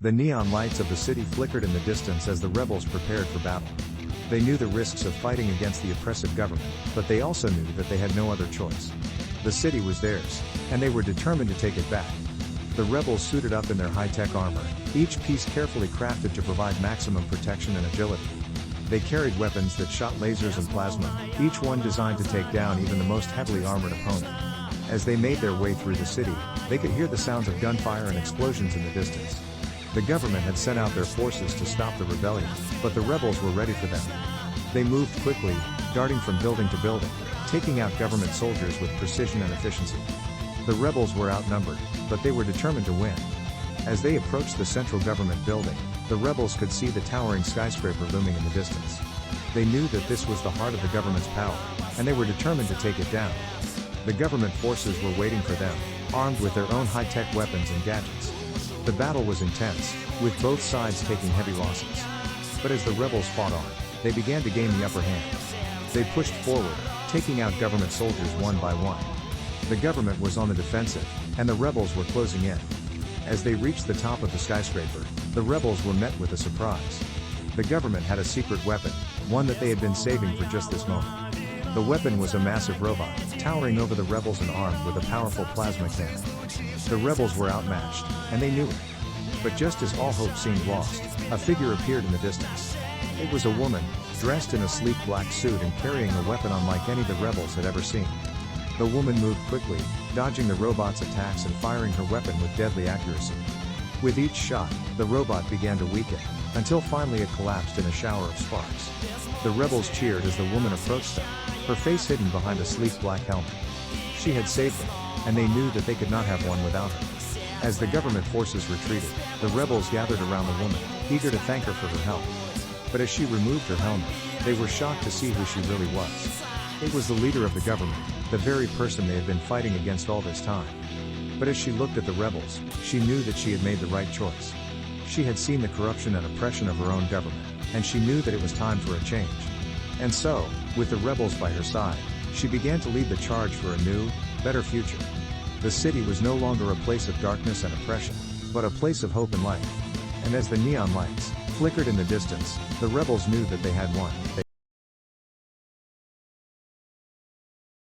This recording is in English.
The neon lights of the city flickered in the distance as the rebels prepared for battle. They knew the risks of fighting against the oppressive government, but they also knew that they had no other choice. The city was theirs, and they were determined to take it back. The rebels suited up in their high-tech armor, each piece carefully crafted to provide maximum protection and agility. They carried weapons that shot lasers and plasma, each one designed to take down even the most heavily armored opponent. As they made their way through the city, they could hear the sounds of gunfire and explosions in the distance. The government had sent out their forces to stop the rebellion, but the rebels were ready for them. They moved quickly, darting from building to building, taking out government soldiers with precision and efficiency. The rebels were outnumbered, but they were determined to win. As they approached the central government building, the rebels could see the towering skyscraper looming in the distance. They knew that this was the heart of the government's power, and they were determined to take it down. The government forces were waiting for them, armed with their own high-tech weapons and gadgets. The battle was intense, with both sides taking heavy losses. But as the rebels fought on, they began to gain the upper hand. They pushed forward, taking out government soldiers one by one. The government was on the defensive, and the rebels were closing in. As they reached the top of the skyscraper, the rebels were met with a surprise. The government had a secret weapon, one that they had been saving for just this moment. The weapon was a massive robot, towering over the rebels and armed with a powerful plasma cannon. The rebels were outmatched, and they knew it. But just as all hope seemed lost, a figure appeared in the distance. It was a woman, dressed in a sleek black suit and carrying a weapon unlike any the rebels had ever seen. The woman moved quickly, dodging the robot's attacks and firing her weapon with deadly accuracy. With each shot, the robot began to weaken, until finally it collapsed in a shower of sparks. The rebels cheered as the woman approached them, her face hidden behind a sleek black helmet. She had saved them, and they knew that they could not have one without her. As the government forces retreated, the rebels gathered around the woman, eager to thank her for her help. But as she removed her helmet, they were shocked to see who she really was. It was the leader of the government, the very person they had been fighting against all this time. But as she looked at the rebels, she knew that she had made the right choice. She had seen the corruption and oppression of her own government, and she knew that it was time for a change. And so, with the rebels by her side, she began to lead the charge for a new, better future. The city was no longer a place of darkness and oppression, but a place of hope and light. And as the neon lights flickered in the distance, the rebels knew that they had won.